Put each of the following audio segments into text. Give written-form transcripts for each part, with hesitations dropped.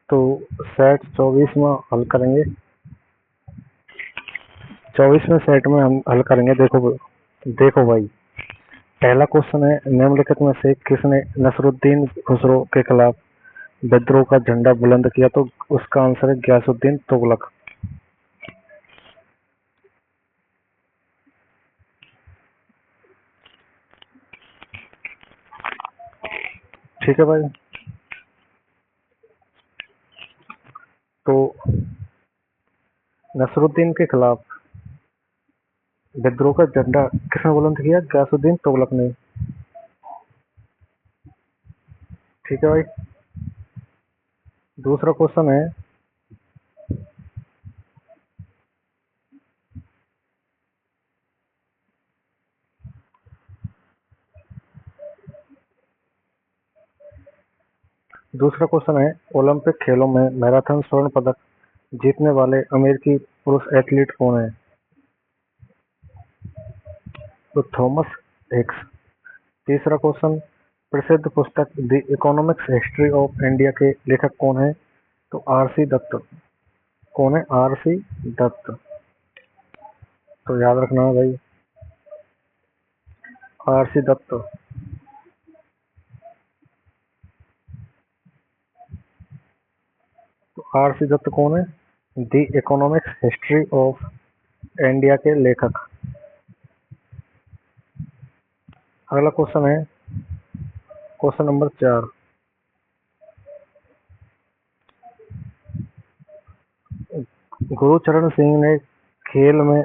तो सेट 24 में हल करेंगे। 24वें सेट में हम हल करेंगे। देखो भाई, पहला क्वेश्चन है, निम्नलिखित में से किसने नसरुद्दीन खुसरो के खिलाफ विद्रोह का झंडा बुलंद किया? तो उसका आंसर है गयासुद्दीन तुगलक। ठीक है भाई। तो नसरुद्दीन के खिलाफ विद्रोह का झंडा किसने बुलंद किया? गयासुद्दीन तुगलक ने। ठीक है भाई। दूसरा क्वेश्चन है, ओलंपिक खेलों में मैराथन स्वर्ण पदक जीतने वाले अमेरिकी पुरुष एथलीट कौन है? तो थॉमस हिक्स। तीसरा क्वेश्चन, प्रसिद्ध पुस्तक the economics history of India के लेखक कौन है? तो आर.सी. दत्त। कौन है? आर.सी. दत्त। तो याद रखना है भाई, आर.सी. दत्त। तो आर.सी. दत्त कौन है? The economics history of India के लेखक। अगला क्वेश्चन है, क्वेश्चन नंबर 4। गुरुचरण सिंह ने खेल में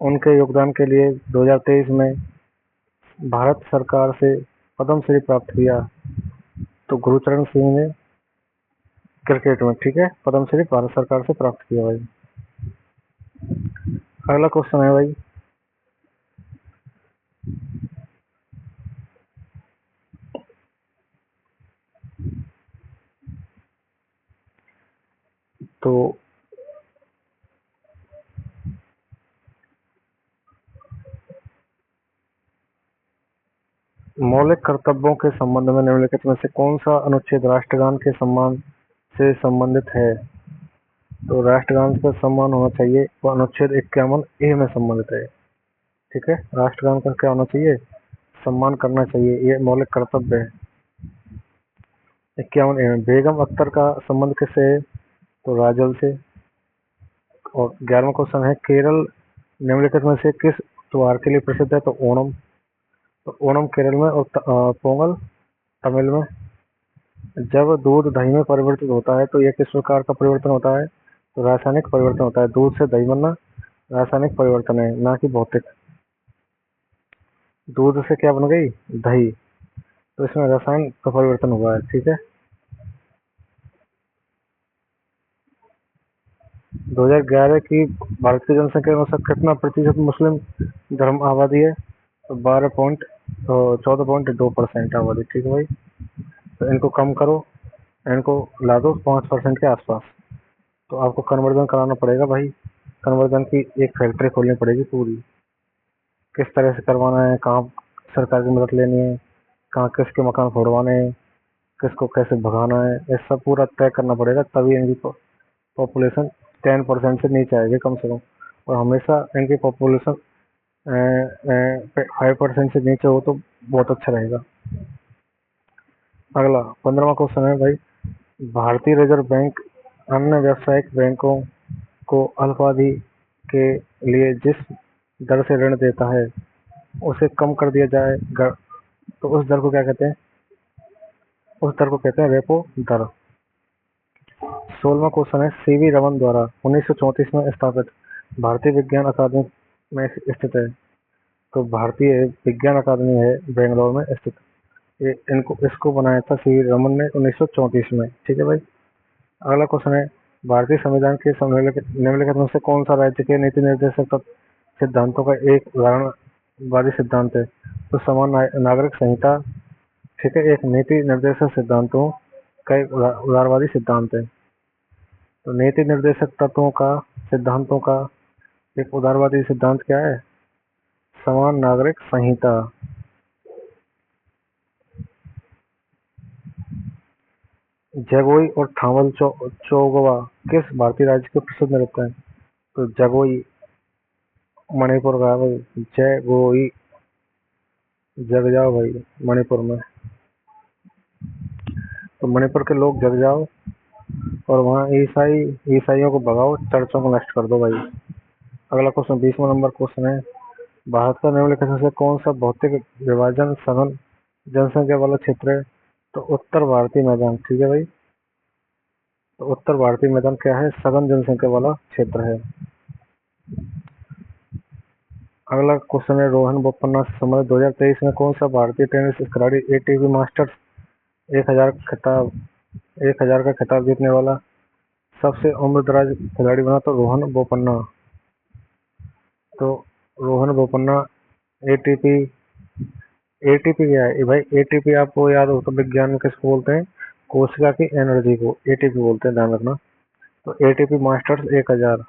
उनके योगदान के लिए 2023 में भारत सरकार से पद्म श्री प्राप्त किया। तो गुरुचरण सिंह ने क्रिकेट में, ठीक है, पद्म श्री भारत सरकार से प्राप्त किया भाई। अगला क्वेश्चन है भाई, तो मौलिक कर्तव्यों के संबंध में निम्नलिखित में से कौन सा अनुच्छेद राष्ट्रगान के सम्मान से संबंधित है? तो राष्ट्रगान का सम्मान होना चाहिए, वो अनुच्छेद 51A में संबंधित है। ठीक है, राष्ट्रगान का क्या होना चाहिए? सम्मान करना चाहिए, ये मौलिक कर्तव्य है। 51A में। बेगम अख्तर का संबंध किससे है? तो राजल से। और 11वां क्वेश्चन है, केरल निम्नलिखित में से किस त्योहार के लिए प्रसिद्ध है? तो ओणम। तो ओणम केरल में और पोंगल तमिल में। जब दूध दही में परिवर्तित होता है तो यह किस प्रकार का परिवर्तन होता है? तो रासायनिक परिवर्तन होता है। दूध से दही बनना रासायनिक परिवर्तन है, ना कि भौतिक। दूध से क्या बन गई? दही। तो इसमें रसायन का परिवर्तन हुआ है। ठीक है। 2011 की भारत की जनसंख्या के अनुसार कितना प्रतिशत मुस्लिम धर्म आबादी है? तो 14.2% आबादी। ठीक है भाई। तो इनको कम करो, इनको ला दो 5% के आसपास। तो आपको कन्वर्जन कराना पड़ेगा भाई। कन्वर्जन की एक फैक्ट्री खोलनी पड़ेगी पूरी। किस तरह से करवाना है, कहाँ सरकार की मदद लेनी है, कहाँ किसके मकान फोड़वाने हैं, किसको कैसे भगाना है, ये सब पूरा तय करना पड़ेगा, तभी इनकी पॉपुलेशन 10% से नीचे आएगी कम से कम। और हमेशा इनकी पॉपुलेशन 5% से नीचे हो तो बहुत अच्छा रहेगा। अगला 15वां क्वेश्चन है भाई, भारतीय रिजर्व बैंक अन्य व्यावसायिक बैंकों को अल्पावधि के लिए जिस दर से ऋण देता है उसे कम कर दिया जाएगा, तो उस दर को क्या कहते हैं? उस दर को कहते हैं रेपो दर। 16वां क्वेश्चन है, सीवी रमन द्वारा 1934 में स्थापित भारतीय विज्ञान अकादमी में स्थित है। तो भारतीय विज्ञान अकादमी है बेंगलोर में स्थित। ये इनको इसको बनाया था सीवी रमन ने 1934 में। ठीक है भाई। अगला क्वेश्चन है, भारतीय संविधान के निम्नलिखित में से कौन सा राज्य के नीति निर्देशक सिद्धांतों का एक उदाहरणवादी सिद्धांत है? तो समान नागरिक संहिता। ठीक है, एक नीति निर्देशक सिद्धांतों का एक उदारवादी सिद्धांत है। तो नीति निर्देशक तत्वों का सिद्धांतों का एक उदारवादी सिद्धांत क्या है? समान नागरिक संहिता। जगोई और थावल चौगवा किस भारतीय राज्य के प्रसिद्ध नृत्य हैं? तो जगोई मणिपुर का है भाई। जगोई, जग जाओ भाई मणिपुर में। तो मणिपुर के लोग जग जाओ और वहाँ ईसाइयों को भगाओ, चर्चों को नष्ट कर दो भाई। अगला क्वेश्चन 20वां नंबर क्वेश्चन है, भारत का निम्नलिखित में से कौन सा भौतिक विभाजन सघन जनसंख्या वाला क्षेत्र है? तो उत्तर भारतीय मैदान। ठीक है भाई, तो उत्तर भारतीय मैदान क्या है? सघन जनसंख्या वाला क्षेत्र है। अगला क्वेश्चन है, रोहन बोपन्ना से संबंधित 2023 में कौन सा भारतीय टेनिस खिलाड़ी एटीपी मास्टर्स 1000 का खिताब जीतने वाला सबसे उम्रदराज खिलाड़ी बना? तो रोहन बोपन्ना। तो रोहन बोपन्ना एटीपी एटीपी क्या है भाई? एटीपी आपको याद हो तो विज्ञान में किसको बोलते हैं? कोशिका की एनर्जी को एटीपी बोलते हैं, ध्यान रखना। तो एटीपी मास्टर्स 1000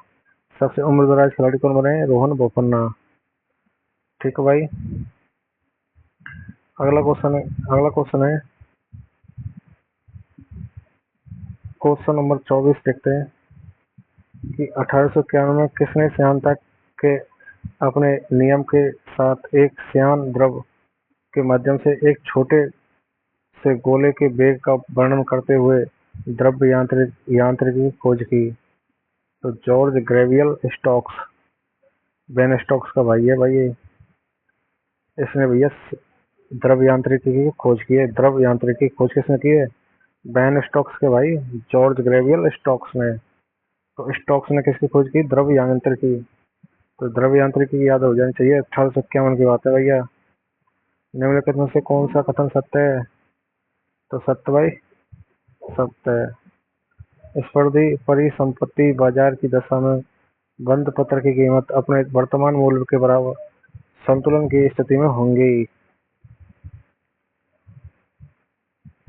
सबसे उम्रदराज खिलाड़ी कौन बने हैं? रोहन बोपन्ना। ठीक है भाई। अगला क्वेश्चन है क्वेश्चन नंबर 24 देखते हैं कि 1891 में किसने श्यानता के अपने नियम के साथ एक श्यान द्रव के माध्यम से एक छोटे से गोले के वेग का वर्णन करते हुए द्रव्य यांत्रिकी की खोज की? तो George Gabriel Stokes, Ben Stokes का भाई है भाई ये। इसने भैया द्रव्य यांत्रिकी की खोज की है। द्रव्य यांत्रिकी की खोज किसने की है? बेन स्टोक्स के भाई, जॉर्ज ग्रेवियल स्टोक्स ने। तो स्टोक्स ने किसकी खोज की? द्रव्य यांत्रिकी। तो द्रव्य यांत्रिकी की याद हो जानी चाहिए। 1851 की बात है भैया। निम्नलिखित में से कौन सा कथन सत्य है? तो सत्य भाई, सत्य है। स्पर्धी परिसंपत्ति बाजार की दशा में बंद पत्र की कीमत अपने वर्तमान मूल्य के बराबर संतुलन की स्थिति में होंगी।